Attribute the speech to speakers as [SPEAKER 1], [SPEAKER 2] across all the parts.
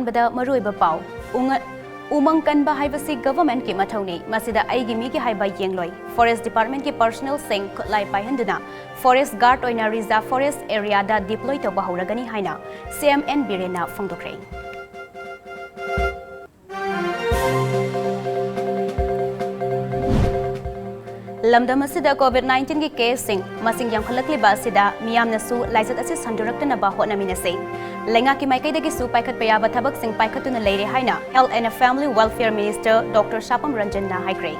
[SPEAKER 1] अहानबदा मरुइबा पाउ उमंग कनबा हाइबसी गवर्नमेंट की मथौनी मसिदा आइगी मी की हाइबा येंगलोई फॉरेस्ट डिपार्टमेंट की पर्सनल सिंग खुलाई पाइहंदुना फॉरेस्ट गार्ड ओइना रिजर्व फॉरेस्ट एरिया दा डिप्लॉय तौबा हौरगनी हाइना CMN बिरेना फोंदोक्रे लमदम असिदा कोविड-19 की केस सिंग मसिंग यामखलकलिबा असिदा मियामनसु लाइजत असे संदुरक्तनबा होटनमिनसे लेंगा की माइकैदगी सु पाइखत पयाबा थबक सिंग पाइखतुना लेरे हाइना health and family welfare minister doctor Sapam Ranjan ना हाइग्रे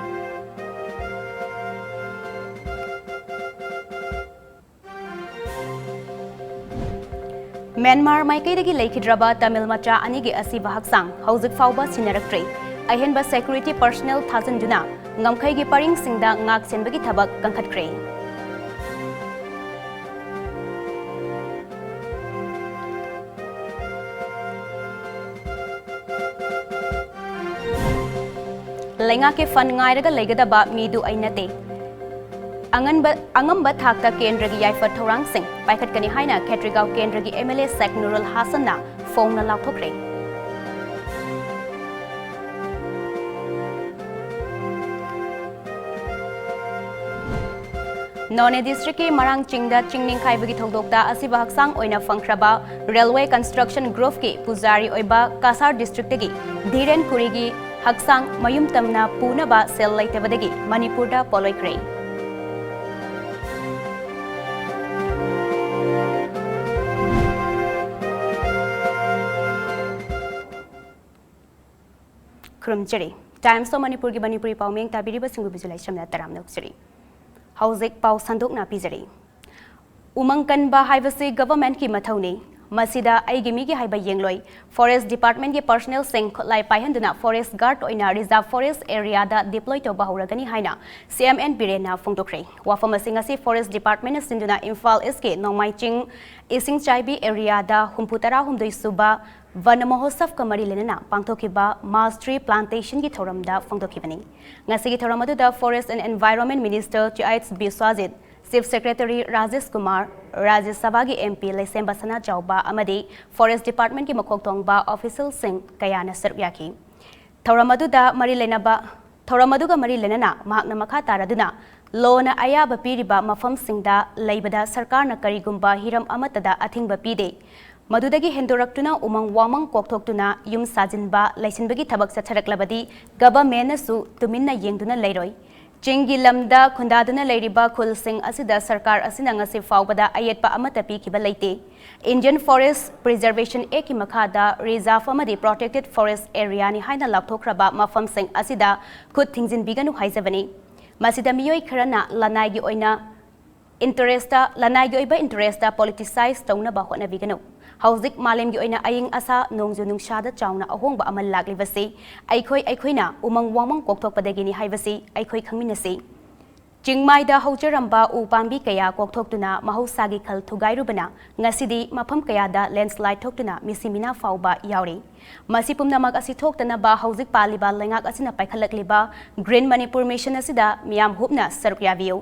[SPEAKER 1] म्यांमार माइकैदगी लेखिद्रबा तमिल मचा अनिगी असिबा हक्सांग हौजिक फाउबा सिनरक्ट्रे अहेनबा सेक्यूरिटी पर्सनल थाजनदुना ngамखैगी paring singda ngak senbagi thabak kangkhatkre lenga ke fan ngairaga legadaba midu ainate angamba thakta kendragi yaifa thorang sing paikhatkani haina khetrigau kendragi MLA Sek Nurul Hasan na phone na lauthokre नॉने district की मरांग चिंगदा चिंगनिंग खाइबगी थौदोकता असिबा हक्सांग ओइना फंख्रबा रेलवे कंस्ट्रक्शन ग्रुप की पुजारी ओइबा कासार डिस्ट्रिक्ट की धीरेन कुरीगी हक्सांग मयुम तमना पूनबा सेल लैतबदगी मणिपुरदा पोलोइक्रे खुरुमचरी टाइम्स ऑफ मणिपुर की मणिपुरी पाउमेंग ताबिरिबा सिंगु बिजुलाइशमना तराम नोक्सरी हौजिक पाउ संदोकना पिजरी उमंग कनबा हाइबसी गवर्नमेंट की मथौनी मसिदा आइगी मी की हाइबा येंगलोई फॉरेस्ट डिपार्टमेंट के पर्सनल सिंग खुलाई पाइहंदुना फॉरेस्ट गार्ड ओइना रिजर्व फॉरेस्ट एरिया दा डिप्लॉय तौबा हौरगनी हाइना CMN बिरेना फोंदोक्रे वाफम असिंग असि फॉरेस्ट डिपार्टमेंट सिंदुना इम्फाल ईस्ट के नोंगमाइचिंग इसिंग चाइबी एरिया दा हुंपुतरा हुमदोई सुबा वन महोत्सव का मरी लेना पांथोखिबा मास ट्री प्लांटेशन की थौरमदा फोंदोखिबनी ngasi थौरम अदुदा फॉरेस्ट एंड एनवायरनमेंट मिनिस्टर चिआइट्स बिस्वाजित चीफ सेक्रेटरी राजेश कुमार राज्य सभा की MP लेसेंबा सना चौबा अमदी फॉरेस्ट डिपार्टमेंट की मखोक्तोंगबा ऑफिशियल सिंह कयाना सरुक याखी थौरम अदुदा मरी लेनाबा थौरम अदुगा मरी लेना महाकना मखा तारादुना लोना अयाबा पीरिबा मफम सिंगदा लैबदा सरकारना करिगुंबा हिरम अमतदा अथिंगबा पीदे मधुदगी हेंदोरक्तुना उमंग वामंग कोक्थोक्तुना युम साजिनबा लैसिनबगी थबक चथरक्लबदी गवर्नमेंटनसु तुमिन्ना येंगदुना लैरोय चिंगी लमदा खुंदादुना लैरिबा खुलसिंग असिदा सरकार असिना ngasi फाउबदा अयेतपा अमता पीखिबा लैते इंडियन फॉरेस्ट प्रिजर्वेशन एक्ट की मखादा रिजर्व अमदी प्रोटेक्टेड फॉरेस्ट एरिया नि हाइना लापथोख्रबा मफमसिंग असिदा खुद थिंजिनबिगनु हाइजबनी मसिदा मियोय खरना लनाइगी ओइना इंटरेस्टा पॉलिटिसाइज तौनबा होनबिगनु हौजिक मालेम की ओइना अयिंग असा नोंजु नुंगशादा चाउना अहोंगबा अमल लागलिबसे अइखोइना उमंग वामंग कोक्थोकपदगिनी हाइबसे अइखोइ खंगमिनसे चिंगमाइदा हौजरंबा उपांबी कया कोक्थोक्तुना महौसागी खल थुगाइरुबना ngasiदी मफम कयादा लैंडस्लाइड थोक्तुना मिसिमिना फाउबा याउरे मसी पुमनमक असि थोक्तनबा हौजिक पालिबा लेंगाक असिना पाइखलकलिबा ग्रीन मणिपुर मिशन असिदा मियाम हुबना सरुक याबियो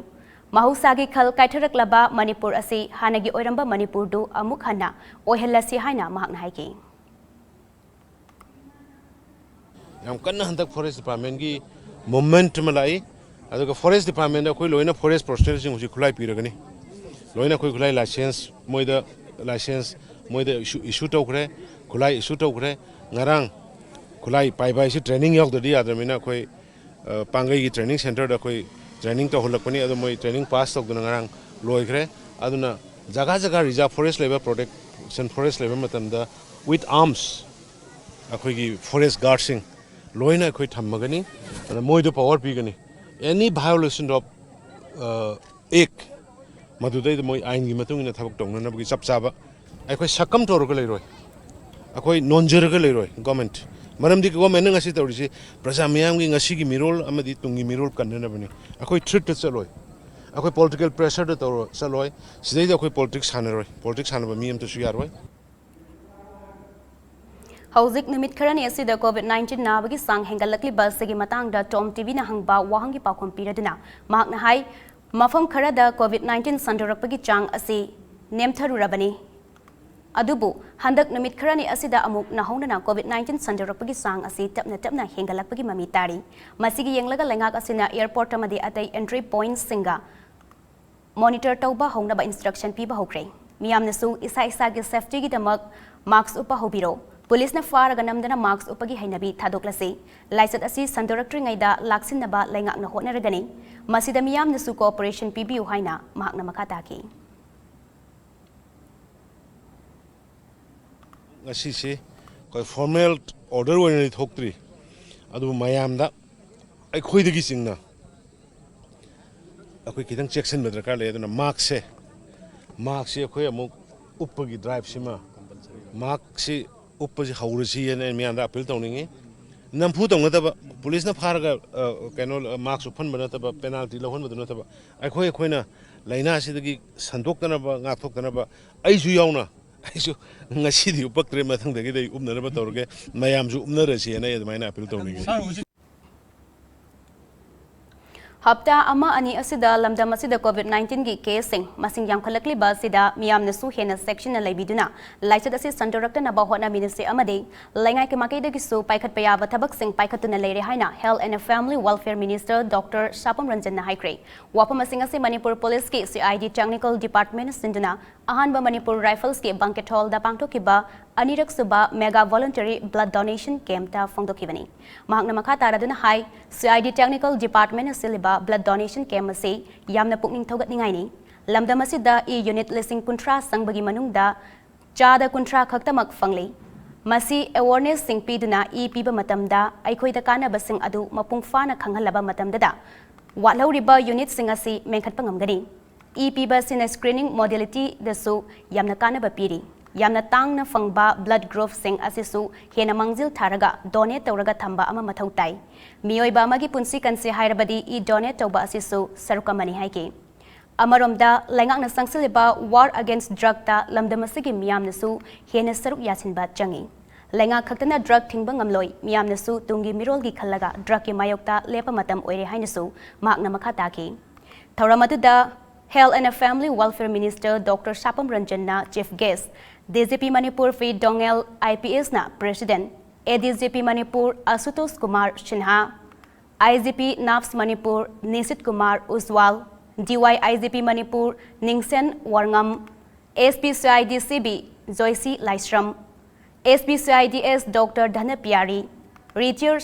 [SPEAKER 1] महौसागी खल काइथरकलबा मणिपुर असि हानगी ओइरंबा मणिपुरदु अमुक हन्ना ओइहल्लसि हाइना महाकना हाइकी
[SPEAKER 2] याम कन्ना हंदक फॉरेस्ट डिपार्टमेंट की मूवमेंट मलाई अदुगा फॉरेस्ट डिपार्टमेंट दा कोइ लोइना फॉरेस्ट प्रोफेशनल सिंग हुजि खुलाई पिरगनी लोइना कोइ खुलाई लाइसेंस मोइदा इशू तौखरे खुलाई इशू तौखरे ngarang खुलाई पाइबा इसी ट्रेनिंग यावददी आदमिना कोइ पांगई की ट्रेनिंग सेंटर दा कोइ ट्रेनिंग तो होलकपनी अदु मोइ ट्रेनिंग पास तौदना ngarang लोइखरे अदुना जगह जगह reserve forest level protection forest level मतमदा विथ आर्म्स अखोगी फॉरेस्ट गार्ड सिंग लोइना अखोइ थम्मगनी अदु मोइदो पावर पीगनी एनी वायोलेशन ऑफ एक्ट मधुदै मोइ आइन की मतुंगना थबक तौननबगी चपचाबा अखोइ सकम तोरग लेरोय अखोइ नोनजरग लेरोय गवर्नमेंट मरमदी गवर्नमेंट ngasi तौरिसि प्रजा मियामगी ngasi की मिरोल अमदी तुंगी मिरोल कन्ननबनी अखोइ थ्रेट त चलोय अखोइ पॉलिटिकल प्रेशर त तौरो चलोय सिदैदा अखोइ पॉलिटिक्स सानरोय पॉलिटिक्स सानबा मियम त सुयारोय
[SPEAKER 1] हौजिक निमित खरनी असिदा कोविड-19 नाबगी सांग हेंगलकली बसगी मतंगदा TOMTV ना हंगबा वाहंगी पाखोम पिरदुना माकना हाई मफम खरदा कोविड-19 संदोरकपगी चांग असि नेमथरुरबनी Adubu handak numit kharani asida amuk nahonana COVID-19 sandarakpagi sang asi tapna hengalakpagi mami tari masigi yenglaga lengak asina airport amadi atai entry point singa monitor tauba hongnaba instruction piba hokre miyamnasu isa gi safety gi damak marks upa hobiro police na faraga namdana marks upagi hainabi thadoklase laisat asi sandarakri ngaida laksinaba lengak na honaragani masida miyamnasu cooperation pibiu haina mahakna makataki
[SPEAKER 2] ngasi se koi formal order wani thokri adu mayam da ai khoi dagi singna akoi kitang section bedra ka le aduna mark se khoi amuk uppagi drive sima mark se uppaji haurasi ene miyam da appeal tawningi nampu tawngata ba police na pharaga kano marks uphan bana ta ba penalty lohon baduna ta ba ai khoi na laina sidagi sandokna ba ngathokna ba ai ju yauna aisu ngasi upaktre mathang dagi dai umnaraba tawrge mayamju umnarasi ene admaina appeal tawningi
[SPEAKER 1] Hapta ama ani asida lamdam asida COVID-19 gi case masing yamkhalakli ba sida miyamna su hena section na laibiduna laisat asi sandarakta na bahona minise amade lengai ke makai dagi su paikhat paya ba thabak sing paikhatuna leire haina Health and Family Welfare Minister Dr. Shapam Ranjan na haikre wapa masing asi Manipur Police ki CID Technical Department sinduna ahan ba Manipur Rifles ki banquet hall da pangthoki ba anirak suba mega voluntary blood donation camp ta phongdokibani mahakna makha taraduna hai CID Technical Department siliba blood donation camp ase yamna pukning thogatningai ni lamdam asida e unit listing kuntra sangbagi manungda chada kuntra khaktamak phangli masi awareness sing piduna e piba matamda aikhoida kana basing adu mapung fana khanghalaba matamda walhoriba unit sing ase mengkhatpa ngamgani e piba sina screening modality dasu yamna kana ba piri yamna tangna fangba blood group sing asisu hena mangjil tharaga donate tawraga thamba ama mathau tai miyoiba amagi punsi kanse hairabadi e donate tawba asisu sarukamani haike amaromda lengakna sangsiliba war against drug ta lamdamasigi miyamnasu hena saruk yasinba changi lenga khaktana drug thingba ngamloi miyamnasu tungi mirolgi khallaga drug ki mayokta lepa matam oire hainasu mahakna makha taki thauramatuda Health and Family Welfare Minister Dr. Shapam Ranjan na chief guest DGP Manipur Fi Dongel IPS na President ADGP Manipur Asutosh Kumar Sinha IGP NAFS Manipur Nisit Kumar Uswal DY IGP Manipur Ningsen Warngam SPCIDCB Joyce LAISHRAM SPCIDS Dr. Dhanapyari Retired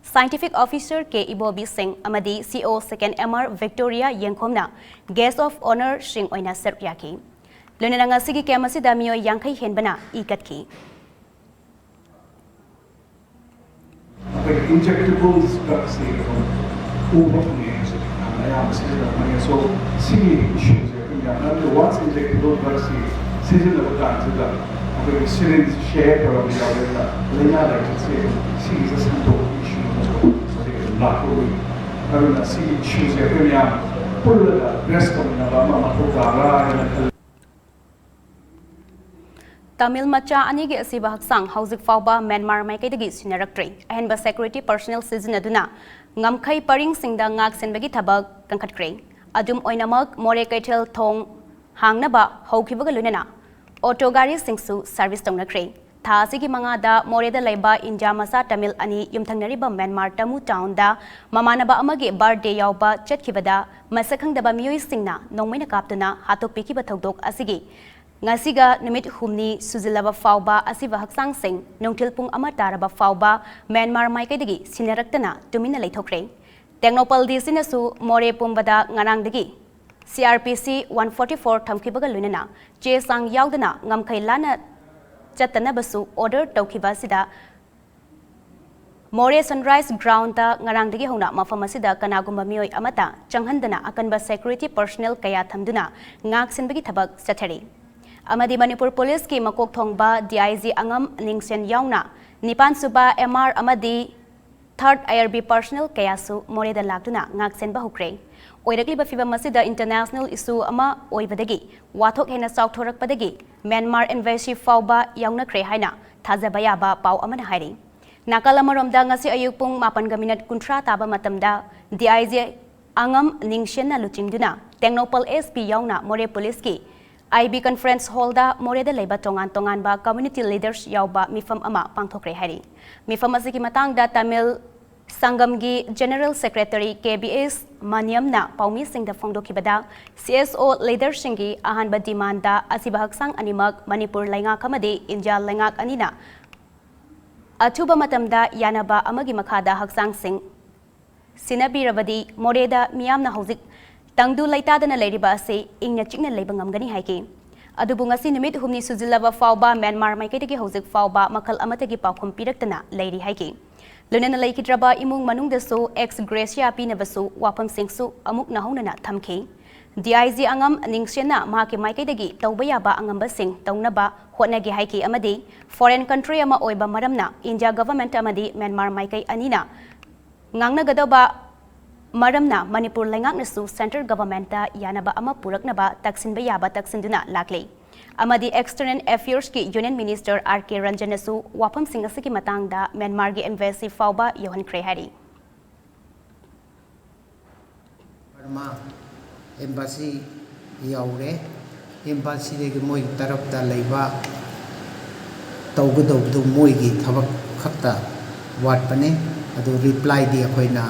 [SPEAKER 1] Scientific Officer K. Ibobi Singh Amadi CO Second MR Victoria Yengkhomna Guest of Honor Sing Oina Serpiaki Lunanga Sigi Kamasi Damio Yankai Henbana Ikatki
[SPEAKER 3] Injectables drugs so similar issues once injectable drugs seasonal syringe share or
[SPEAKER 1] Tamil Macha Anigi Asiba Haksang Hauzik Fauba Myanmar Maikaidagi Sinaraktre Ahenba Security Personnel Season Aduna Ngamkai Paring Singda Ngak Senbagi Tabak Kankhatkre Adum Oinamak More Kaitel Thong Hangnaba Haukibaga Lunana Auto Gari Singsu Service Tongnakre Tha Sigi Mangada Moreda Laiba India Masa Tamil Ani Yumthangnariba Myanmar Tamu Town da Mamanaba Amagi Birthday Yauba Chetkibada Masakhangdaba Miyoi Singna Nongmaina Kaptuna Hatokpikiba Thogdok Asigi Ngasiga Numit Humni Suzilaba Fauba Asiva Haksang Singh Nongtil Pung Amataraba Fauba Myanmar Maikaidagi Sinaraktana Tumina Leithokre Technopal Disinasu More Pumbada Ngarangdagi CRPC 144 Thamkibaga Lunana Che Sang Yaudana Ngamkai Lana Chatanabasu Order Taukiba Sida More Sunrise Ground ta Ngarangdagi Hona Mafamasida Kanagumba Mioi Amata Changhandana Akanba Security Personnel Kaya Thamduna Ngak Sinbagi Thabak Sathari Amadi Manipur Police ki Makok Thongba DIG Angam Ningsen Yauna Nipan Suba MR Amadi 3rd IRB Personnel Kayasu More da Lagduna Ngak Senba Hukre Oirakli Bafiba Masida International Issue Ama Oibadagi Wathok Hena South Thorakpadagi Myanmar Embassy Fauba Yauna Kre Haina Thazabayaba Pau Amana Hairi Nakalamaramda Ngasi Ayupung Mapan Gaminat Kuntra Taba Matamda DIG Angam Ningsen na Luchingduna Technopal SP Yauna More Police ki IB Conference Hall da Moreda leba tongan ba community leaders yauba mifam ama pangthokre hari. Mifam asigi matang da Tamil Sangamgi General Secretary KBS Maniamna Paumi Singh da Fongdokibada CSO leader Shingi ahanba demanda asiba haksang animak Manipur laingak amadi India laingak anina Atuba matamda yanaba amagi makada haksang sing Sinabirabadi Moreda Miyamna Hozik Tangdu Laitadana Ladiba ase ingna chikna lebangamgani haiki. Adubu ngasi numit humni suzilaba fauba Myanmar maiketagi Hozik fauba makal amatagi paukhum piraktana Lady haiki. Lunana Laikidraba imung manungdasu ex Gracia pinabasu wapam singsu amuk nahonana thamki. DIG angam ningsena mahaki maiketagi tawbayaba angamba sing tawnaba hotnagi haiki amadi foreign country ama oiba maramna India government amadi Myanmar maikai anina ngangna gadaba Maramna Manipur Laingak Nasu Central Government da Yanaba ama Puraknaba Taksin Bayaba Taksinduna Lakli. Amadi External Affairs ki Union Minister R.K. Ranjan Nasu Wapam Singasiki Matang da Myanmar gi Embassy Fauba Yohan Krehari.
[SPEAKER 4] Burma Embassy yaure Embassy de moi tarap da leiba tawgudo du moi gi thabak khakta wat pane adu reply di akoina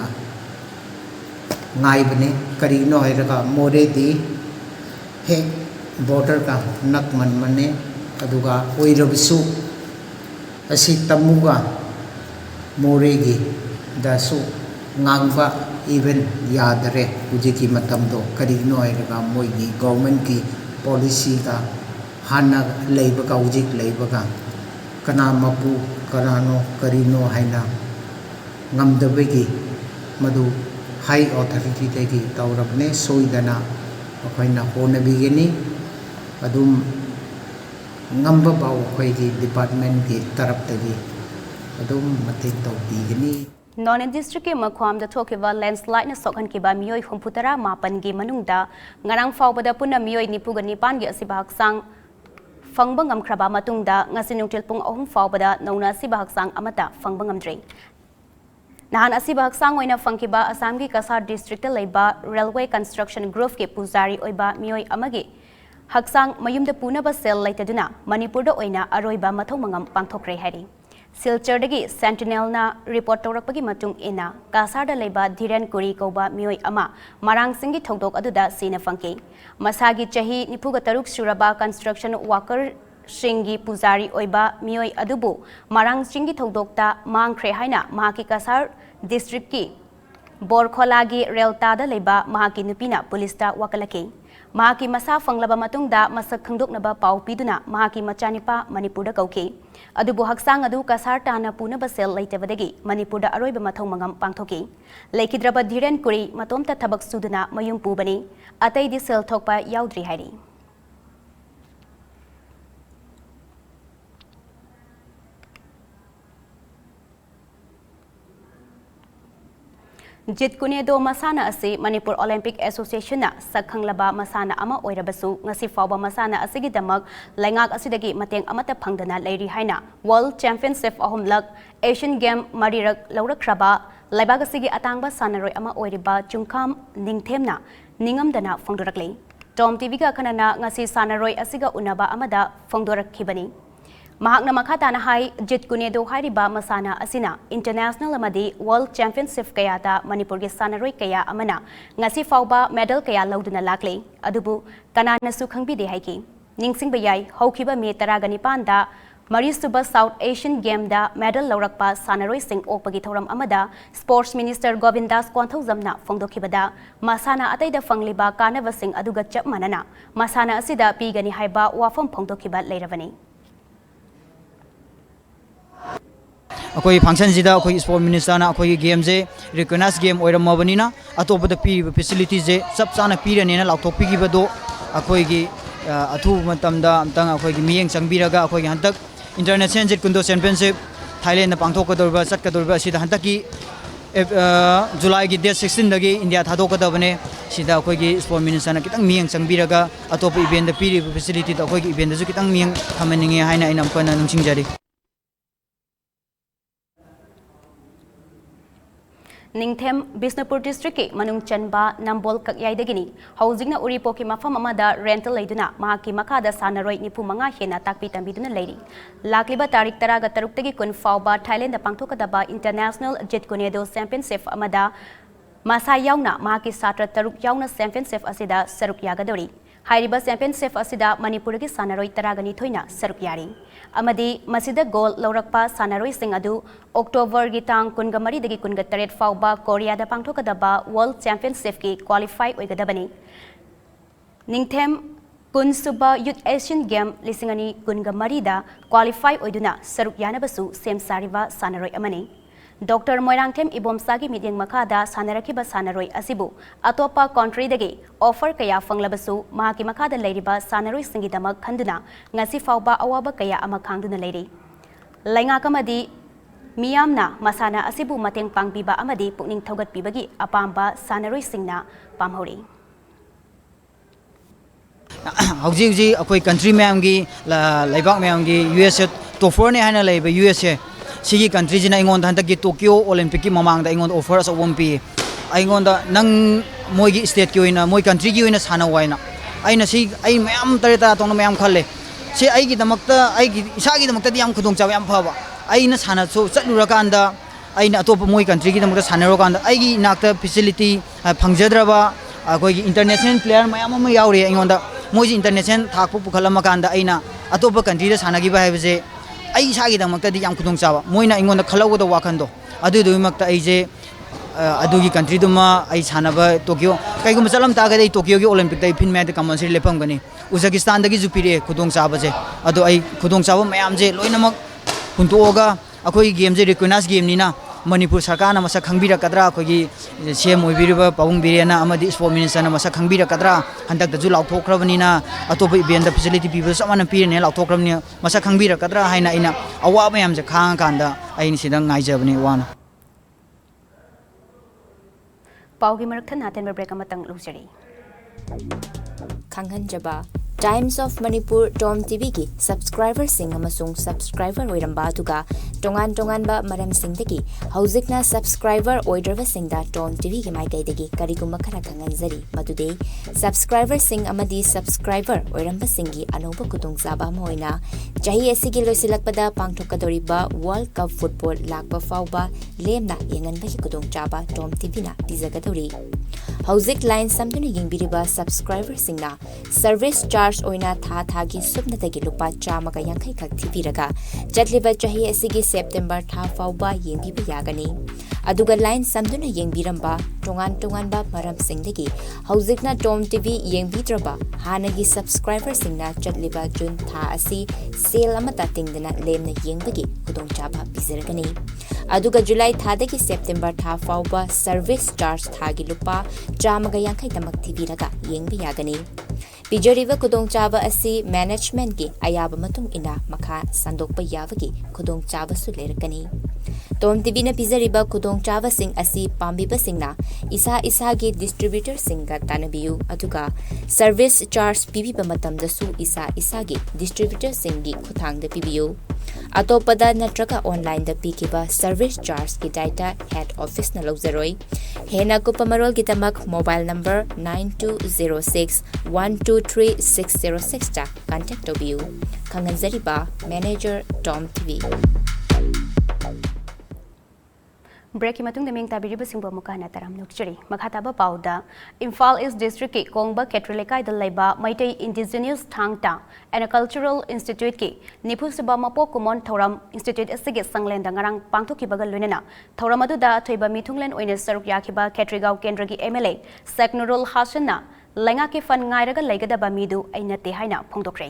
[SPEAKER 4] ngai bane kari no hai raka more di he border ka nak man mane aduga oirabisu asi tamuga more gi da su ngangba even yadare ujiki matam do kari no hai raka moi gi government ki policy ka hana leiba ka ujik leiba ka kana mapu karano kari no haina ngamdabegi madu high authority tegi taurabne soidana akoina honabigeni adum ngamba baw akoigi department ki tarap tegi adum matik tawbigeni
[SPEAKER 1] Non district ke makhwam da thokiba landslide na sokhan ki ba miyoi humputara mapan gi manungda ngarang fawbada punna miyoi nipuga nipan gi asiba haksang fangbangam khraba matungda ngasi nungtil pung ahum fawbada nona asiba haksang amata fangbangam Nahan asiba haksang oina fangkiba Assam ki Kasar district laiba railway construction group ke pujari oiba miyoi amagi haksang mayumda punaba sel laitaduna Manipur da oina aroiba mathau mangam pangthokre hari. Silchar dagi Sentinel na report tawrakpagi matung ina Kasar da laiba Dhiren Kuri kauba miyoi ama marang singi thokdok aduda sina fangki. Masagi chahi nipuga taruk suraba construction worker Shingi Pujari Oiba Miyoi Adubu Marang Shingi Thogdokta Mangkhre haina mahaki Kasar district ki Borkholagi Reltada leba mahaki nupina polista wakalaki mahaki masa fanglaba matungda masak khangdoknaba pau piduna mahaki machanipa Manipur da kauki adubu haksang adu Kasar tana punaba sel laitebadagi Manipur da aroiba mathau mangam pangthoki Laikidraba Dhiren Kuri matomta thabak suduna mayum pubani atai di sel thokpa yaudri hairi Jitkunedo masana asi Manipur Olympic Association na sakhanglaba masana ama oirabasu ngasi fawba masana asigi damak laingak asidagi mateng amata phangdana leiri haina World Championship ahumlak Asian Game marirak laurakraba laibag asigi atangba sanaroi ama oiriba chungkham ningthemna ningamdana phangdorakle TOMTV ga khanana ngasi sanaroi asiga unaba amada phangdorakhibani Mahakna makhatana hai Jitkunedo hairiba masana asina international amadi world championship kaya da Manipur gi sanaroi kaya amana ngasi fawba medal kaya lauduna lakle adubu kanana su khangbide haiki ningsingba yai hokhiba me 19 da Marisuba South Asian Game da medal laurakpa sanaroi sing opagi thoram amada sports minister Govindas Kwanthozamna phongdokhibada masana ataida fangliba kanava sing aduga chap manana masana asida pigani haiba wafam phongdokhiba leiravani
[SPEAKER 5] अकोई function जिदा अकोई sport minister ना अकोई game जे recognize game ओइरम मबनी ना अतोप द पी फैसिलिटी जे सब चाना पीरने ना लाउथोक पीगी बदो अकोई की अथु मतम दा अमतंग अकोई की मियंग चंगबीरगा अकोई की हंतक इंटरनेशनल जेट कुंदो चैंपियनशिप थाईलैंड पांगथोक कदोरबा चट कदोरबा सिदा हंतक की जुलाई की डेट 16 दगी इंडिया थादोक कदबने सिदा अकोई की स्पोर्ट मिनिस्टर ना कितंग मियंग चंगबीरगा अतोप इवेंट द पीरी फैसिलिटी अकोई की इवेंट जो कितंग मियंग थमनिंगे हाइना इनम कोना नुंसिंग जरी
[SPEAKER 1] Ningthem Bisnupur district ke manung chanba nambol kakyai housing na uripo ki mafam amada rental leiduna mahaki makada sanaroi nipu manga hena takpi tambiduna leiri lakliba tarik taraga taruktagi kun fauba Thailand da pangthokadaba international jet kunedo championship amada masa yauna mahaki satra taruk yauna championship asida saruk yagadori Hairiba championship asida Manipuri ki sanaroi taragani thoina saruk yari amadi masida goal laurakpa sanaroi sing adu October gi tang kunga mari dagi kunga taret fauba Korea da pangthokadaba World Championship ki qualify oigadabani Ningthem kunsuba Youth Asian Game lisingani kunga mari da qualify oiduna saruk yanabasu sem sariba sanaroi amani Dr. Moirangthem Ibomsagi meeting makada sanarakiba sanaroi asibu atopa country dagi offer kaya fanglabasu mahaki makada leiriba sanaroi singidamak khanduna ngasi fauba awaba kaya ama khangduna leiri lainga kamadi miyamna masana asibu mateng pangbiba amadi pukning thogat pibagi apamba sanaroi singna pamhori
[SPEAKER 5] hauji hauji akoi country mayam gi laibak mayam gi USA top 4 ne hana leiba USA Sigi country jina ingon da hantak Tokyo Olympic ki mamang da ingon offer as awampi ingon da nang moi gi state ki oina moi country gi oina sana waina aina si ai mayam tareta tong mayam khalle si ai gi damakta ai gi isa gi damakta yam khudong chaw yam phaba aina sana so chatlura kanda aina atop moi country gi damakta sana ro kanda ai gi nakta facility phangjadraba akoi gi international player mayam ma yauri ingon da moi ji international thakpu pukhalama kanda aina atop country da sana gi ba haibje ai sagi da makta di yam khudong chawa moina ingon da khalaw da wakhando adu du makta ai je adugi country duma ai sanaba Tokyo kai gum salam ta ga dei Tokyo gi Olympic dai phin me da compulsory lepam gani Uzbekistan da gi jupire khudong chawa je adu ai khudong chawa mayam je loinamak huntoga akoi game je recognize game ni na Manipur sarkar na masa khangbira kadra akoi gi CM oibiriba pawung birena amadi sport minister na masa khangbira kadra handak da ju lauthokrabani na atopa event da facility people samana pirene lauthokrabani masa khangbira kadra haina ina awa mayam je khang kanda aini sidang ngaijabani wana
[SPEAKER 1] paugi marak than aten break amatang lujari
[SPEAKER 6] Khanghanjaba Times of Manipur TOMTV ki subscriber sing amasung subscriber oiramba tuga tongan ba maram sing degi hauzikna subscriber oidraba sing da TOMTV ki mai kai degi kariguma khara khanganjari madude subscriber sing amadi subscriber oiramba singi anoba kutung zaba moina jahi asigi loisilakpada pangthokadoriba World Cup football lakba fauba lemna yenganba ki kutung chaba TOMTV na dizagadori Hauzik line samduni yingbiriba subscriber singna service charge oina tha gi subna tagi lupa chama ka yankai khak thibiraga jatliba chahi asigi September tha fauba yengbiba yagani aduga line samduna yengbiramba tongan ba maram singdagi hauzikna TOMTV yengbidraba hanagi subscriber singna jatliba June tha asi sale amata tingdana lemna yengbagi kudong chaba bizaragani aduga July tha dagi September tha fauba service charge thagi lupa chamaga yankai tamak thibiraga yengbi yagani Pijariva kudong chaba asi management ki ayaba matung ina makha sandokpa yawagi kudong chaba su lerakani TOMTV na pijariba kudong chaba sing asi pambiba singna isa gi distributor singa tanabiyu aduga service charge pibiba matamda su isa gi distributor singi khuthang da pibiyu atopada natraga online da pikiba service charge ki data head office na lawzaroi hena ko pamarol gitamak mobile number 9206123606 ta contact obiu khanganjariba manager TOMTV
[SPEAKER 1] Break matung deming tabiriba singbo mukana taram nukchuri makhataba pauda Imphal East District ki Kongba Ketrelekai da laiba Maitai Indigenous Thangta and a Cultural Institute ki Nipusaba Mapo Kumon Thoram Institute asige sanglen da ngarang pangthoki bagal lunena thoram adu da thoiba mithunglen oine saruk yakiba Ketrigau Kendra ki MLA Seknurul Hasanna lenga ki fan ngairaga laigada midu ainate haina phongdokre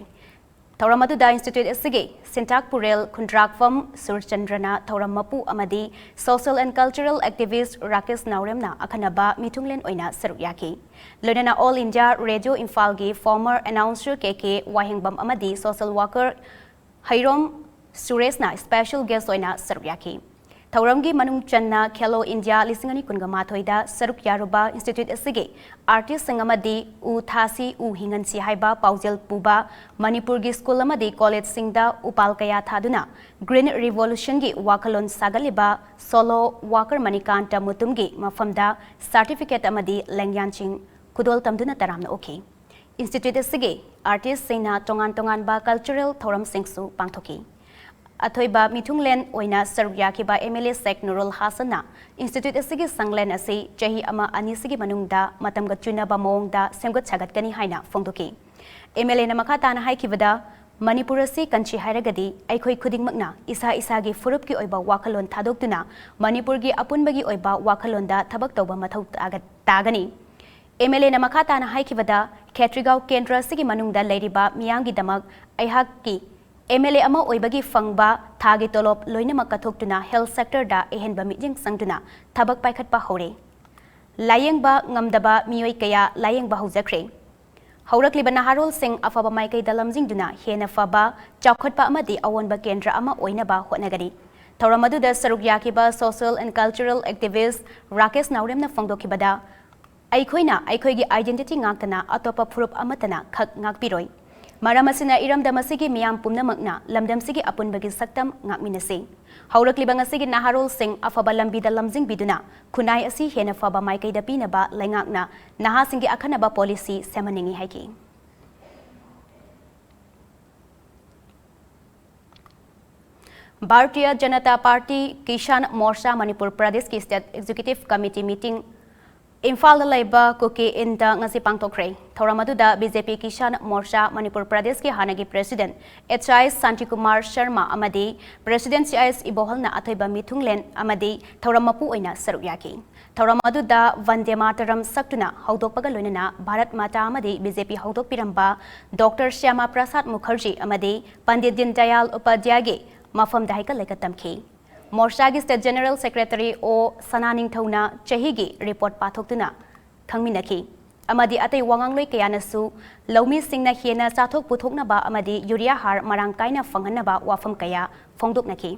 [SPEAKER 1] Thoramadu da Institute asige Sintak Purel Kundrakvam Surchandrana Thoramapu amadi Social and Cultural Activist Rakesh Nauremna akhanaba mithunglen oina saruk yaki Lunena All India Radio Imphal gi former announcer KK Wahingbam amadi social worker Hairom Suresna special guest oina saruk yaki Thauramgi manung channa Khelo India lisingani kunga mathoida saruk yaruba institute asige artist singamadi u thasi u hingansi haiba paujel puba Manipur gi school amadi college singda upal kaya thaduna green revolution gi wakalon sagaliba solo walker manikanta mutumgi mafamda certificate amadi langyanching kudol tamduna taramna okay institute asige artist singna tongan ba cultural thoram singsu pangthoki Athoiba Mithunglen oina sarukya kiba MLA Sek Nurul Hasana Institute asigi sanglen asi chahi ama ani sigi manungda matamga chunaba mawngda semgat chagatgani haina phongdoki MLA na makata na haikibada Manipur asi kanchi hairagadi aikhoi khudingmakna isa gi furup ki oiba wakalon thadokduna Manipur gi apunbagi oiba wakalonda thabak tawba mathau tagani MLA na makata na haikibada Khetrigau Kendra sigi manungda leiriba miyangi damak aihak MLA ama oibagi fangba thagi tolop loina makathoktuna health sector da ehenba mijing sangduna thabak paikhatpa hore layengba ngamdaba mioi kaya layengba haujakre haurakliba naharol sing afaba maikai dalamjing duna hena faba chawkhatpa amadi awonba kendra ama oinaba hotnagari thauramadu da saruk yakiba social and cultural activist Rakesh Nauremna phongdokibada aikhoigi identity ngaktana atopa phurup amatana khak ngakpiroi Maramasina iram damasigi miyam pumnamakna lamdamsigi apunbagi saktam ngakminasi haurakliba ngasigi naharol sing afaba lambida lamjing biduna kunai asi hena faba maikai da pinaba laingakna nahasingi akhanaba policy semaningi haiki Bharatiya Janata Party Kishan Morcha Manipur Pradesh ki State Executive Committee meeting Infal Laiba Kuki Inda ngasi pangtokre Thauramadu BJP Kishan Morcha Manipur Pradesh ki hanagi President HIS Santikumar Sharma amadi President HIS Ibohalna Athoiba Mithunglen amadi Thaurammapu oina sarukyaki Thauramadu Vande Mataram saktuna haudokpaga loinana Bharat Mata amadi BJP haudokpiramba Dr. Shyama Prasad Mukherjee amadi Pandit Din Dayal Upadhyay mafam daika lekatamki Morcha State General Secretary O Sananing Thona Chahigi report pathokuna khangminaki amadi atai wangangloi kayanasu laumi singna hiena chathok puthokna ba amadi urea har marang kaina fanghanna ba wafam kaya phongdoknaki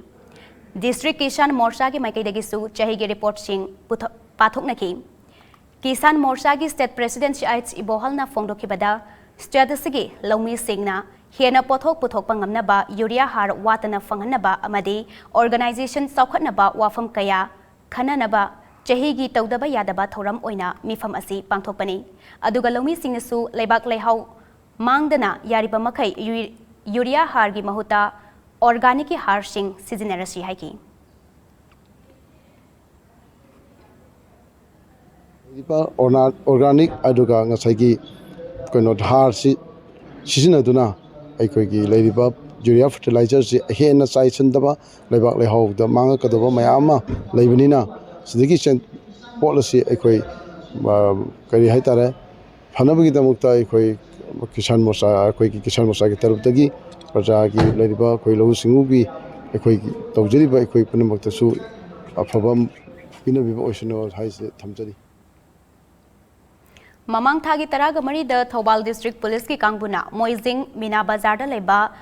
[SPEAKER 1] District Kishan Morcha ki maikaidagi su chahigi report sing pathoknaki Kisan Morcha ki State President H Ibohalna phongdokibada strategy laumi singna Hena pothok pangamnaba urea har watana fanghanaba amadi organization saukhatnaba wafam kaya khananaba chahigi tawdaba yadaba thoram oina mifam asi pangthokpani aduga lomi singnasu leibak leihau mangdana yariba makai urea har gi mahuta organic har sing sizinarasi haiki
[SPEAKER 7] organic aduga ngasai kono har sizinaduna ꯑꯩꯈꯣꯏꯒꯤ ꯂꯩꯔꯤꯕ ꯌꯨꯔꯤꯌꯥ ꯐꯔꯇꯤꯂꯥꯏꯖꯔꯁꯤ ꯍꯦꯟꯅ ꯆꯥꯏꯁꯤꯟꯗꯕ ꯂꯩꯕꯥꯛ ꯂꯩꯍꯥꯎꯗ ꯃꯥꯡꯉꯛꯀꯗꯕ ꯃꯌꯥꯝ ꯑꯃ ꯂꯩꯕꯅꯤꯅ ꯁꯤꯗꯒꯤ ꯄꯣꯠ ꯑꯁꯤ ꯑꯩꯈꯣꯏ ꯀꯔꯤ ꯍꯥꯏꯇꯥꯔꯦ ꯐꯅꯕꯒꯤꯗꯃꯛꯇ ꯑꯩꯈꯣꯏ ꯀꯤꯁꯥꯟ ꯃꯣꯔꯆꯥꯒꯤ ꯇꯔꯐꯇꯒꯤ ꯄ꯭ꯔꯖꯥꯒꯤ ꯂꯩꯔꯤꯕ ꯑꯩꯈꯣꯏ ꯂꯧꯎ ꯁꯤꯡꯎꯒꯤ ꯑꯩꯈꯣꯏꯒꯤ ꯇꯧꯖꯔꯤꯕ ꯑꯩꯈꯣꯏ ꯄꯨꯝꯅꯃꯛꯇꯁꯨ ꯑꯐꯕ ꯄꯤꯅꯕꯤꯕ ꯑꯣꯏꯁꯅꯨ ꯍꯥꯏꯁꯦ ꯊꯝꯖꯔꯤ
[SPEAKER 1] Mamang thagi taraga marida Thoubal District Police ki kangbuna Moizing Mina Bazar da leba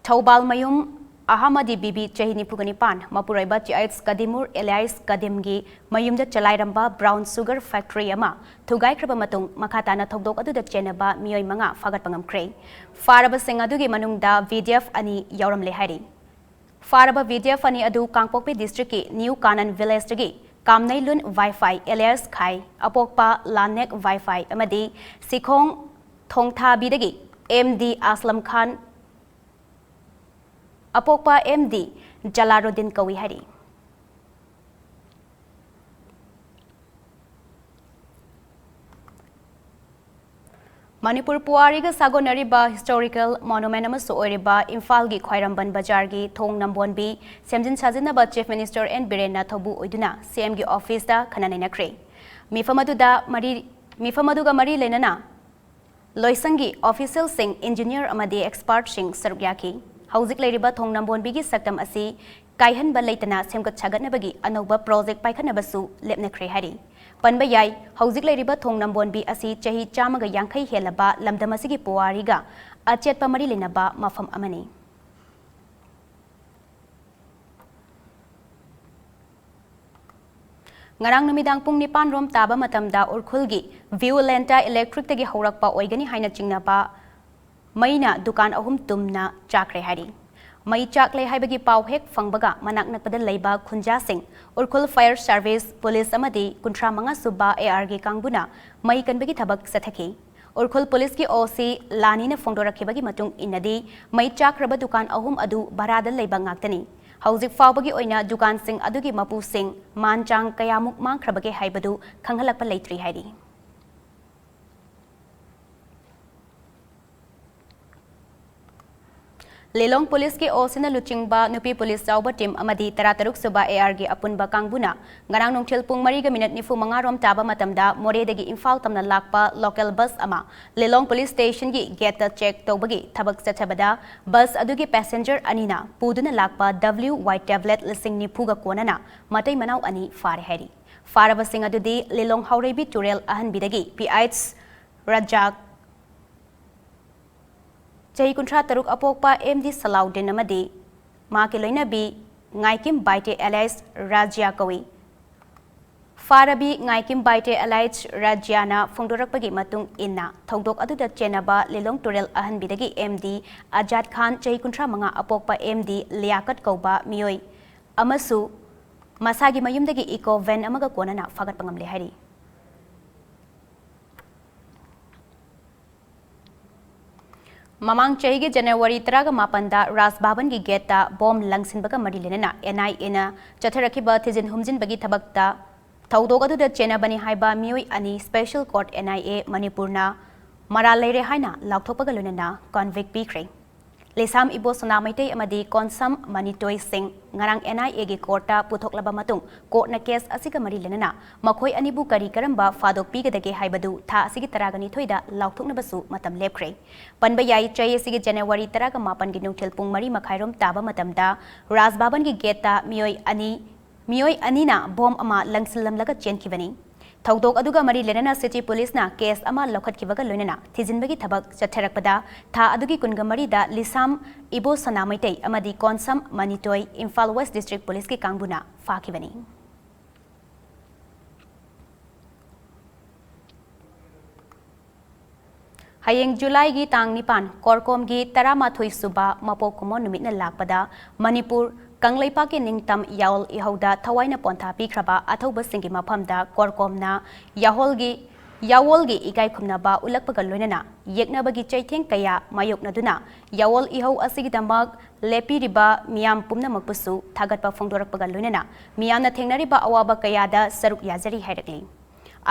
[SPEAKER 1] Thoubal mayum Ahamadi Bibi Chahini Pugani Pan Mapuraiba Chiaits Kadimur Elias Kadimgi mayum da chalairamba Brown Sugar Factory ama Thugai kraba matung makhatana thokdok adu da chenaba mioi manga fagat pangam kre Faraba sing adugi manungda VDF ani yauram le hari Faraba VDF ani adu Kangpokpi District ki New Kanan Village dagi Kamnailun Wi-Fi Elias Khai Apokpa Lanek Wi-Fi amadi Sikhong Thongtha bidagi MD Aslam Khan Apokpa MD Jalaluddin Kawi hari Manipur Puariga Sagonariba Historical Monument amasu oiriba Imphal gi Khwairamban Bazar gi Thong Nambon bi Semjin Sajinaba Chief Minister N Birena Thobu oiduna CM gi office da khananai nakre Mifamaduga mari lenana Loisangi official sing engineer amadi expert sing sarukyaki Hauzik leiriba Thong Nambon bi gi saktam asi kaihan ba leitana semgat chagatnabagi anoba project paikhannabasu lepnakre hari Panba yai hauzik leiriba Thong Nambon bi asi chahi chamaga yankai helaba lamdamasigi puariga achetpa mari lenaba mafam amani ngarang numidang pung nipan rom taba matamda urkhulgi violenta electric tagi haurakpa oigani haina chingnaba maina dukan ahum tumna chakre hari mai chakle haibagi pau hek fangbaga manak nakpada leiba khunja sing urkhul fire service police amadi kuntra manga suba ARG kangbuna mai kanbagi thabak sathaki urkhul police ki OC lani na phongdorakhibagi matung inadi mai chakraba dukan ahum adu barada leiba ngaktani hauzik fawbagi oina dukan sing adugi mapu sing manchang kayamuk mangkhrabage haibadu khanghalakpa leitri haidi Lelong police ki osina luchingba nupi police jawba team amadi tarataruk suba ARG apunba kangbuna ngarang nongthil pung 3:05 rom taba matamda moredagi imphal tamna lakpa local bus ama Lelong police station gi gate check tawbagi thabak chathabada bus adugi passenger anina puduna lakpa WY tablet lising nipuga konana matai manau ani fare hari faraba sing adudi Lelong haurebi turel ahan bidagi PIs Rajak Jahi kuntra taruk apokpa MD Salaudin amadi maki loinabi ngaikim baite allies Rajya kawi Farabi ngaikim baite allies Rajyana phongdorakpagi matung inna thongdok aduda chenaba Lelong turel ahan bidagi MD Ajat Khan jahi kuntra manga apokpa MD Liakat kauba mioi amasu masagi mayumdagi eco van amaga konana fagat pangamle hari Mamang chahi January 18 Ras Bhavan gi gate bom langsinbaga marilena NIA na chatharakiba thijin humjin bagi thabakta thaudog adu da chena bani haiba mioi ani special court NIA Manipurna mara leire haina laukthokpaga lunena convict pikre Lesam ibo sonamaitai amadi konsam manitoi sing ngarang NIA gi courta puthoklaba matung court na case asiga marilena makhoi anibu kari karamba fadok pigadage haibadu tha asigi taragani thoida laukthoknabasu matam lepkre panba yai chai asigi January 18 gi nungthil pung 3 rom taba matamda Ras Bhavan gi gate mioi anina bom ama langsilamlaga chenkibani Thaudok aduga mari lenana city police na case ama lokhatkibaga loinana thijinbagi thabak chatharakpada tha adugi kunga mari da Lisam Ibo Sanamaitai amadi Konsam Manitoi Imphal West District Police ki kangbuna fakibani Hayeng July gi tang nipan korkom gi 13 suba mapok kumo numitna lakpada Manipur Kanglaipa ki ningtam yaol ihoda thawaina pontha pikraba athauba singi maphamda korkomna yawolgi ikai khumnaba ulakpaga loinana yeknabagi chaitheng kaya mayoknaduna yawol ihau asigi damak lepiriba miyam pumnamakpusu thagatpa phongdorakpaga loinana miyamna thengnariba awaba kayada saruk yazari hairakli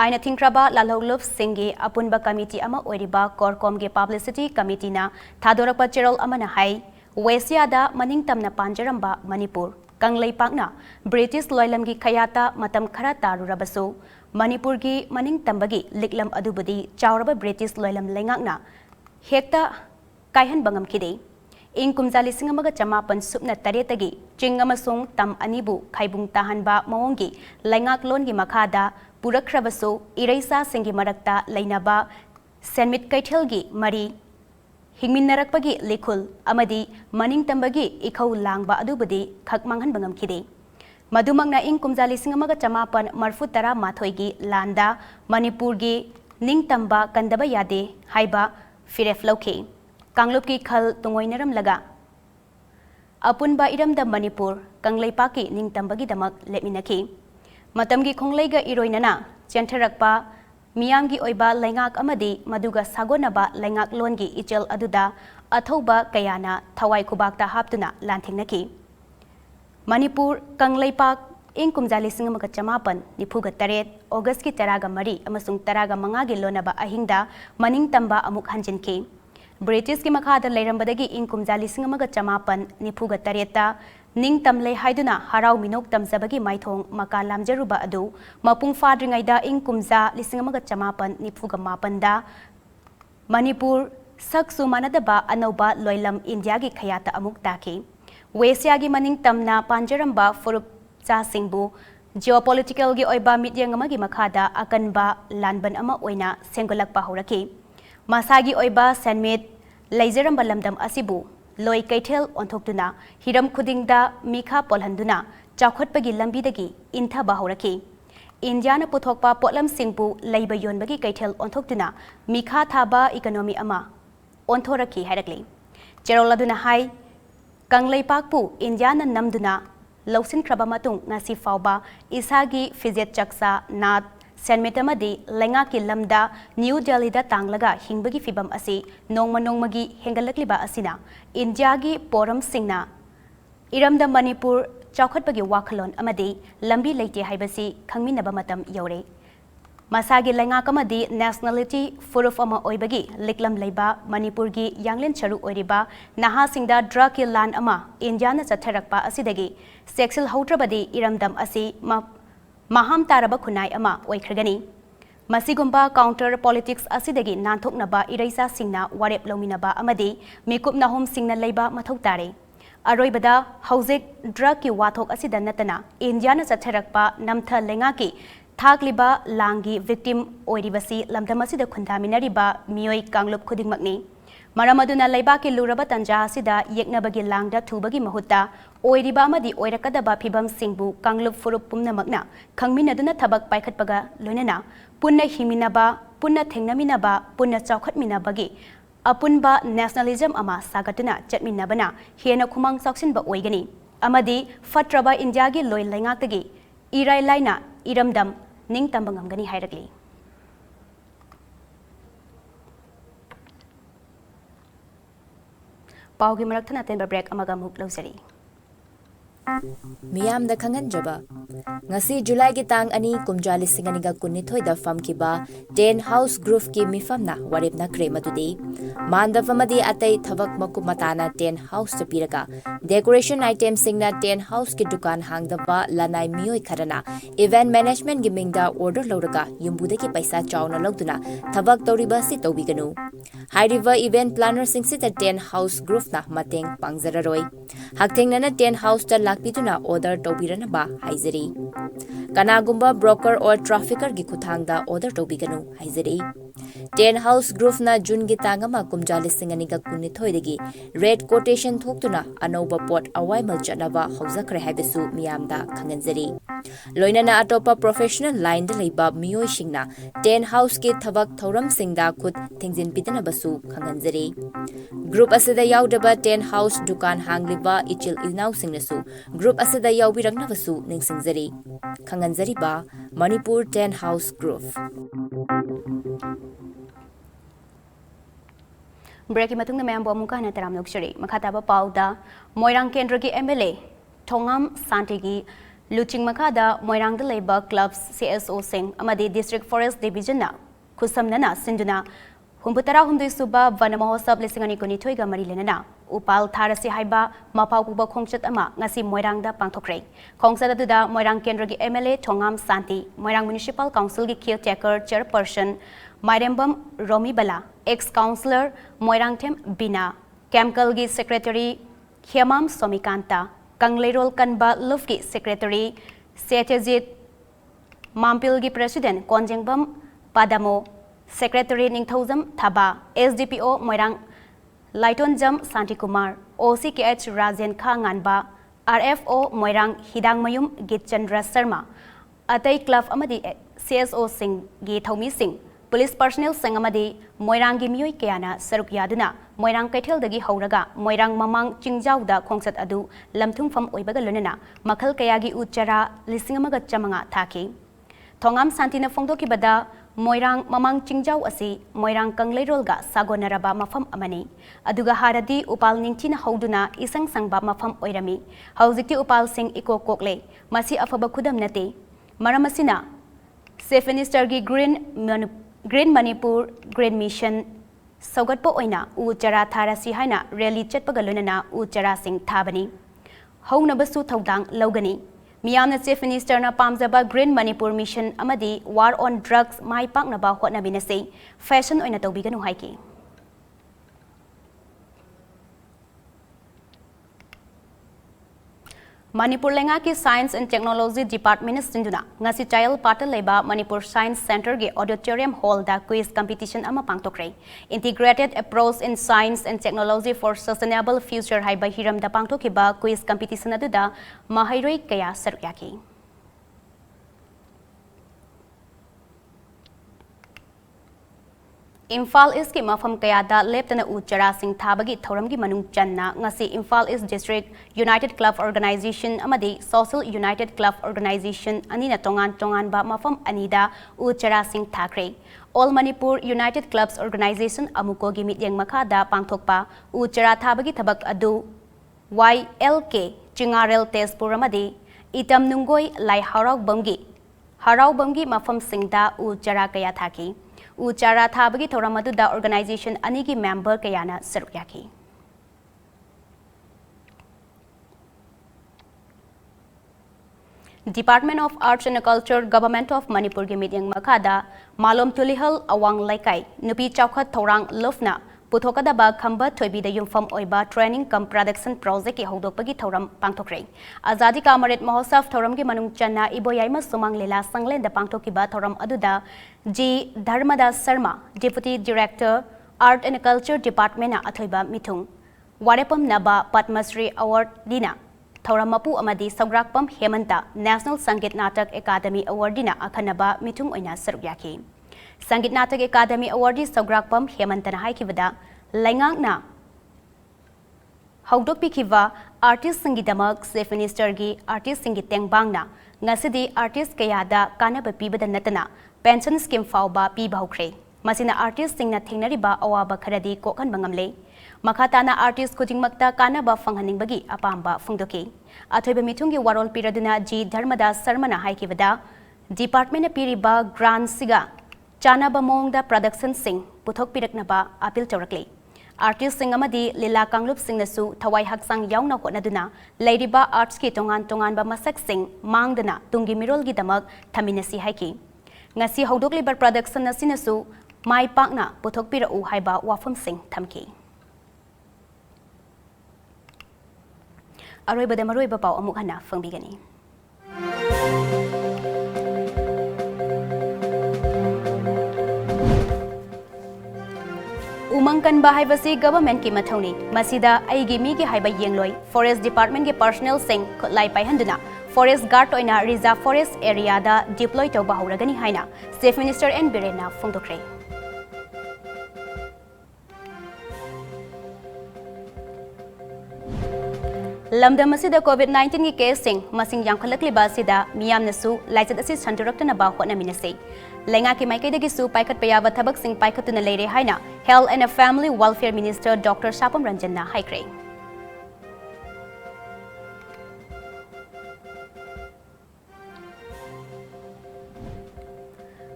[SPEAKER 1] aina thinkraba lalholup singi apunba committee ama oiriba korkomge publicity committee na thadorakpa cherol amana hai Wesiada maning tamna panjaramba Manipur Kanglaipak British loilamgi khayata matam khara tarurabasu Manipur gi maning tambagi liklam adubudi chauraba British loilam lengakna hekta kaihan bangam khide ing kumjali singamaga chamapan supna taretagi chingamasung tam anibu khaibung tahanba mawongi lengak longi makhada purakrabasu iraisa singi marakta lainaba senmit kaithelgi mari Hingminarakpagi likhul amadi maning tambagi ikhau langba adubudi khakmanghan bangam khide madumangna ing kumjali singamaga chamapan marfu tara mathoigi landa Manipur gi ningtamba kandaba yade haiba firef lauke Kanglup ki khal tungoinaram laga apunba iramda Manipur Kanglaipaki ningtambagi damak lepminaki matamgi khongleiga iroinana chentharakpa Miyamgi oiba lengak amadi maduga sagonaba lengak longi ichel aduda athauba kayana thawai kubakta haptuna lanthingnaki Manipur Kanglaipak ing kumjali singamaga chamapan nipuga taret August ki taraga mari amasung taraga mangagi lonaba ahingda maning tamba amuk hanjinki British ki makhada leirambadagi ing kumjali singamaga chamapan nipuga tareta ning tamle haiduna harau minok tamjabagi maithong maka lamjaruba adu mapung fadringaida ing kumja lisingamaga chamapan nipuga mapanda Manipur saksu manadaba anoba loilam India gi khayata amuk taki Wesya gi maning tamna panjaramba furup cha singbu geopolitical gi oiba midyang amagi makhada akanba lanban ama oina sengolakpa horaki masagi oiba senmit leijaramba lamdam asibu loi kaithel onthokduna hiram khudingda mikha polhanduna chakhotpagi lambidagi intha bahoraki Indiana puthokpa potlam singpu leiba yonbagi kaithel onthokduna mikha thaba economy ama onthoraki harakli cheroladuna hai kangleipakpu Indiana namduna lausin kraba matung ngasi fauba isagi fijet chaksa nat senmetamadi lenga ki lamda New Delhi da tanglaga hingbagi fibam asi nongmagi hengalakliba asina India gi poram singna iramda Manipur chawkhatpagi wakhalon amadi lambi leite haibasi khangminaba matam yore masagi lenga kamadi nationality furuf ama oibagi liklam leiba Manipur gi yanglen charu oiriba naha singda drug ki land ama India na chatharakpa asidagi sexual hautrabadi iramdam asi maham taraba khunai ama oikhregani masigumba counter politics asidagi nanthoknaba iraisa singna warep lominaba amadi mikup nahum singna leiba mathau tare aroibada hauzik drug ki wathok asida natana India na chatharakpa namtha lenga ki thakliba langi victim oiribasi lamdamasida khundaminariba mioi kanglup khudingmakni maramaduna leiba ki luraba tanja asida yeknabagi langda thubagi mahutta oiriba amadi oirakadaba phibam singbu kanglup furup pumnamakna khangminaduna thabak paikhatpaga loinana punna himinaba punna thengnaminaba punna chawkhatminabagi apunba nationalism ama sagatuna chatminabana hena khumang saksinba oigani amadi fatraba India gi loi lengaktagi irai laina iramdam ningtamba ngamgani hairakli paugi marakthana tenba break amaga muk lawsari
[SPEAKER 6] Miyam da khanganjaba ngasi July gi tang ani kumja lising ani ga kunithoi da fam ki ba 10 house group ki mifam na warep na krema tudi manda famadi atai thavak maku matana 10 house to piraga decoration item singna 10 house ki dukan hangda ba lanai mioi kharana event management gi mingda order lawraga yumbude ki paisa chawna lawduna thavak toriba si tobiganu high river event planner singsi da 10 house group na mateng pangzararoi hakthengna na 10 house ta lakpiduna order tobirana ba haizari kanagumba broker or trafficker gi kuthangda order tobiganu haizari 10 house group na June gi tangama kumja lising ani ga kunithoi degi red quotation thoktuna anoba pot awai mal chanaba haujakre haibesu miyamda khanganjari loinana atopa professional line da leiba miyoi singna 10 house ki thabak thoram singda khut thingjin pitana basu khanganjari group asida yaudaba 10 house dukan hangliba ichil inau singnasu group asida yaubirangna basu ningsingjari khanganjari ba Manipur 10 house group
[SPEAKER 1] break matung na mayam bo muka na taram lokshari makata ba pauda Moirang Kendra gi MLA Thongam Santigi Luching Makada Moirang da Labor Clubs CSO Singh amadi District Forest Division na kusamnana sinduna humbutara humdui suba vanamahosab lisingani kuni thoiga mari lenana upal tharasi haiba mapau kuba khongchat ama ngasi Moirang da pangthokre khongsat aduda Moirang Kendra gi MLA Thongam Santi Moirang Municipal Council gi caretaker chairperson Mairembam Romi Bala ex-councillor Moirang Them Bina, Kemkal gi secretary Khemam Somikanta, Kanglerol Kanba Luf gi secretary Setejit Mampil gi president Konjengbam Padamo, secretary Ningthauzam Thaba, SDPO Moirang Laitonjam Santikumar, OCKH Rajen Khanganba, RFO Moirang Hidang Mayum Gitchandra Sharma, Atai Club amadi CSO Singh gi Thomi Singh Police personnel sangamadi Moirang gi mioi kayana saruk yaduna Moirang kaithel dagi hauraga Moirang mamang chingjauda khongsat adu lamthung fam oibaga lonana makhal kayagi uchara lisingamaga chamanga thaki Thongam Santina Fongdoki bada Moirang mamang chingjau asi Moirang Kangleirolga sagonaraba mafam amani aduga haradi upal ningthina hauduna isang sangba mafam oirami hauzikti upal sing iko kokle masi afaba khudam nate maramasina Safe Minister gi Green Manipur Green Mission Saugatpo oina uchara tharasi haina rally chatpaga lonana uchara sing thabani haunabasu thodang logani miyamna Chief Minister na pamjaba Green Manipur Mission amadi war on drugs mai paknaba hotnabinase fashion oina tobiganu haiki Manipur lenga ki Science and Technology Department sinduna ngasi child patal leba Manipur Science Center ge auditorium hall da quiz competition ama pangtokre integrated approach in science and technology for sustainable future haiba hiram da pangtokiba quiz competition adu da mahairoi kaya saryaki Imphal East ki mafam kayada leptana u chara sing thabagi thoramgi manung channa ngasi Imphal East District United Club Organization amadi Social United Club Organization anina tongan ba mafam anida u chara sing thakre All Manipur United Clubs Organization amuko gi mityeng makada pangthokpa u chara thabagi thabak adu YLK Chingarel Tezpur amadi Itam Nungoi Lai Harau Bamgi mafam singda u chara kaya thaki Uchara thabagi thoramadu da organization anigi member kayana sarukyaki. Department of Arts and Culture Government of Manipur gi midyang makada malom tulihal awang laikai nupi chawkhat thorang lofna puthokadaba khamba thoibi da yumfam oiba training cum production project ki hodokpagi thoram pangthokre azadi ka amarit mahotsav thoram gi manung channa iboyaima sumang lela sanglen da pangthokiba thoram aduda G Dharmadas Sharma Deputy Director Art and Culture Department na athoiba mithung warepam naba Padma Shri Award dina thoram mapu amadi sagrakpam Hemanta National Sangeet Natak Academy Award dina akhanaba mithung oina sarukyaki Sangeet Natak Academy Awardee Sagrakpam Hemantana haikibada Laingangna Haudok Pikiva Artist Singidamak Chief Minister gi Artist Singi Tengbangna Ngasidi Artist Kayada Kanaba Pibada Natana Pension Scheme Fauba Pibahukre Masina Artist Singna Thingnariba Awaba Kharadi Kokan Bangamle Makhatana Artist Kutingmakta Kanaba Fanghaningbagi Apamba Fungdoki Athoiba Mitungi Warol Piraduna G Dharmadas Sarmana haikibada Department Piriba Grand Siga Chana Bamongda Production Sing Puthok Piraknaba Apil Taurakli Artist Sing amadi Lila Kanglup Sing nasu Thawai Haksang Yauna Hotnaduna Lairiba Arts ki tongan ba masak sing mangdana tungi mirol gi damak thaminasi haiki Ngasi Hodoklibar Production nasinasu Mai Pakna Puthok Pirau haiba wafam sing thamki Aroiba maroiba pau amuk hana fangbigani Umangkan bahayvasi government ki mathoni masida aigi mi ki haiba yengloi forest department ki personnel sing lai paihanduna forest guard oina reserve forest area da deploy tawba hauragani haina chief minister N Birena phongdokre Lamdam asida COVID-19 ki case sing masing yangkhalakli ba sida miyam nasu laichat asi santurakna ba hotna minase Lenga ki maikay dagi su paikat payaba thabak sing paikatuna leire haina Health and Family Welfare Minister Dr. Shapam Ranjan na haikre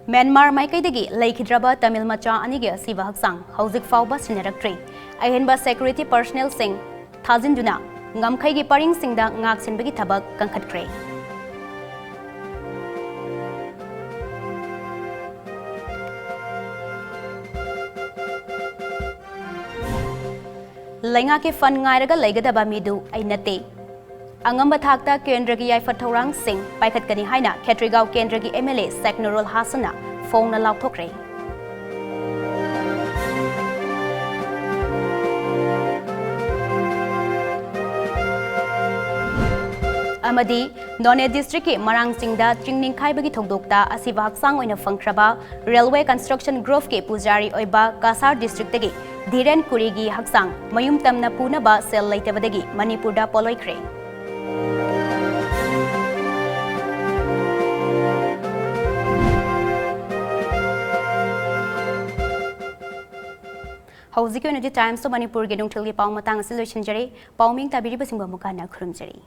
[SPEAKER 1] Myanmar maikay dagi laikhidraba Tamil macha anigi asiba haksang hauzik fauba sinaraktre ahenba security personnel sing thajinduna ngamkhai gi paring singda ngak sinbagi thabak kangkhatkre Lenga ke fan ngairaga laigada midu ainate Angamba thakta kendra gi yaifat thorang sing paikhat kani haina Khetrigau kendra gi MLA Seknurul Hasana phone na lauthokre Amadi None district ki marang singda chingning khaibagi thogdokta asiba haksang oina fangkraba railway construction group ke pujari oiba Kasar district tagi Dhiren Kurigi haksang mayum tamna puna ba sel laitebadagi Manipurda poloikre Hauzik oina di Times of Manipur gedung thilgi paw matang solution jare pawming tabiri basingba mukana khurumjari